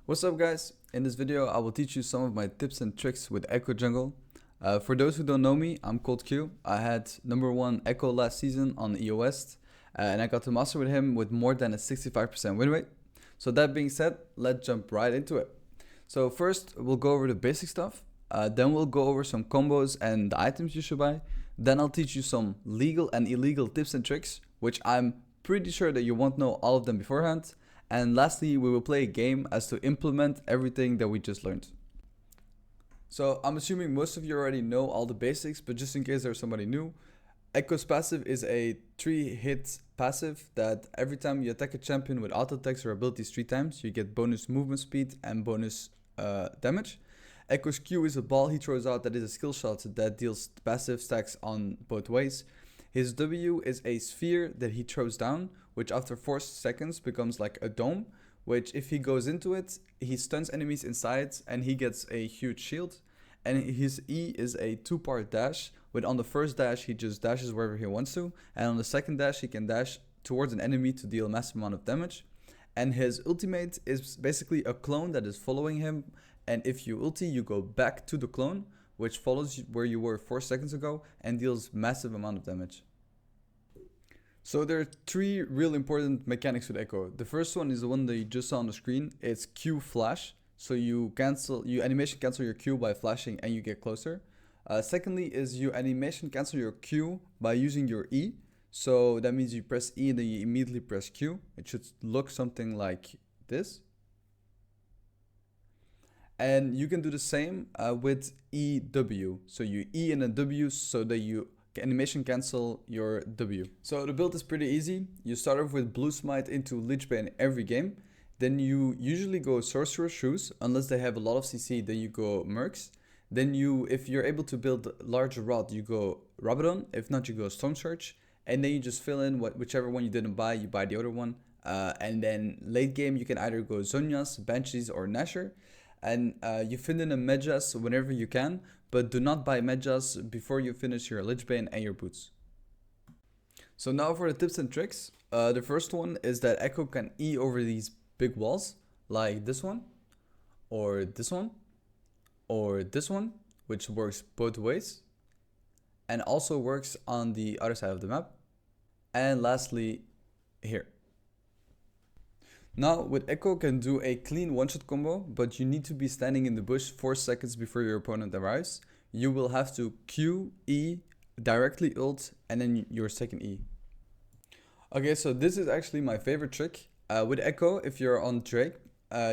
What's up guys? In this video I will teach you some of my tips and tricks with Ekko Jungle. For those who don't know me, I'm called Q. I had #1 Ekko last season on EOS and I got to master with him with more than a 65% win rate. So that being said, let's jump right into it. So first we'll go over the basic stuff, then we'll go over some combos and the items you should buy. Then I'll teach you some legal and illegal tips and tricks, which I'm pretty sure that you won't know all of them beforehand. And lastly, we will play a game as to implement everything that we just learned. So I'm assuming most of you already know all the basics, but just in case there's somebody new, Ekko's passive is a 3-hit passive that every time you attack a champion with auto attacks or abilities 3 times, you get bonus movement speed and bonus damage. Ekko's Q is a ball he throws out that is a skill shot that deals passive stacks on both ways. His W is a sphere that he throws down, which after 4 seconds becomes like a dome, which if he goes into it, he stuns enemies inside and he gets a huge shield. And his E is a 2-part dash, with on the first dash he just dashes wherever he wants to, and on the second dash he can dash towards an enemy to deal a massive amount of damage. And his ultimate is basically a clone that is following him, and if you ulti you go back to the clone, which follows where you were 4 seconds ago and deals massive amount of damage. So there are 3 real important mechanics with Ekko. The first one is the one that you just saw on the screen. It's Q flash. So you animation cancel your Q by flashing and you get closer. Secondly is you animation cancel your Q by using your E. So that means you press E and then you immediately press Q. It should look something like this. And you can do the same with EW. So you E and a W so that you animation cancel your W. So the build is pretty easy. You start off with blue smite into Lich Bane every game. Then you usually go Sorcerer Shoes, unless they have a lot of CC, then you go Mercs. Then if you're able to build larger rod, you go Rabadon. If not, you go Storm Surge. And then you just fill in whichever one you didn't buy, you buy the other one. And then late game, you can either go Zhonya's, Banshees, or Nashor. And you fill in a Medjas whenever you can, but do not buy Medjas before you finish your Lich Bane and your boots. So now for the tips and tricks. The first one is that Ekko can E over these big walls, like this one, or this one, or this one, which works both ways, and also works on the other side of the map. And lastly, here. Now with Ekko can do a clean one-shot combo, but you need to be standing in the bush 4 seconds before your opponent arrives. You will have to Q, E, directly ult, and then your second E. Okay, so this is actually my favorite trick. With Ekko, if you're on Drake,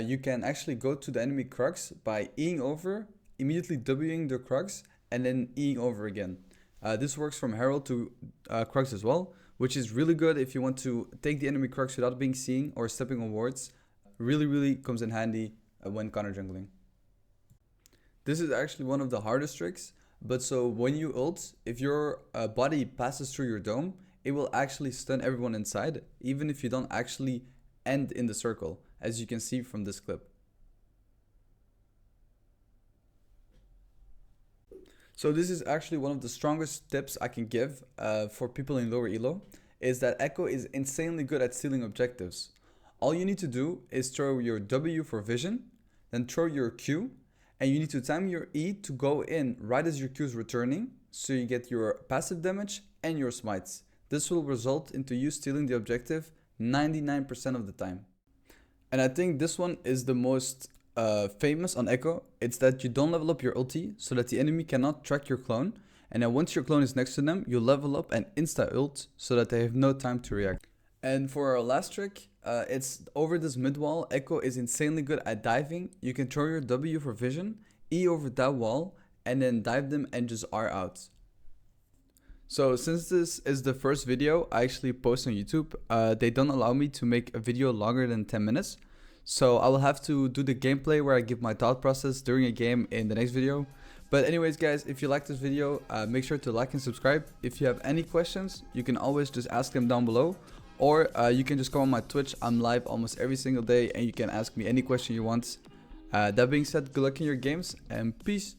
you can actually go to the enemy Crux by Eing over, immediately Wing the Crux, and then Eing over again. This works from Herald to Crux as well, which is really good if you want to take the enemy Crux without being seen or stepping on wards. Really comes in handy when counter jungling. This is actually one of the hardest tricks, but so when you ult, if your body passes through your dome, it will actually stun everyone inside, even if you don't actually end in the circle, as you can see from this clip. So this is actually one of the strongest tips I can give for people in lower elo, is that Ekko is insanely good at stealing objectives. All you need to do is throw your W for vision, then throw your Q, and you need to time your E to go in right as your Q is returning, so you get your passive damage and your smites. This will result into you stealing the objective 99% of the time. And I think this one is the most famous on Ekko. It's that you don't level up your ulti so that the enemy cannot track your clone, and then once your clone is next to them, you level up and insta ult so that they have no time to react. And for our last trick, it's over this mid wall. Ekko is insanely good at diving. You can throw your W for vision, E over that wall, and then dive them and just R out. So since this is the first video I actually post on YouTube, they don't allow me to make a video longer than 10 minutes. So I will have to do the gameplay where I give my thought process during a game in the next video. But anyways guys, if you like this video, make sure to like and subscribe. If you have any questions, you can always just ask them down below. Or you can just come on my Twitch. I'm live almost every single day and you can ask me any question you want. That being said, good luck in your games and peace.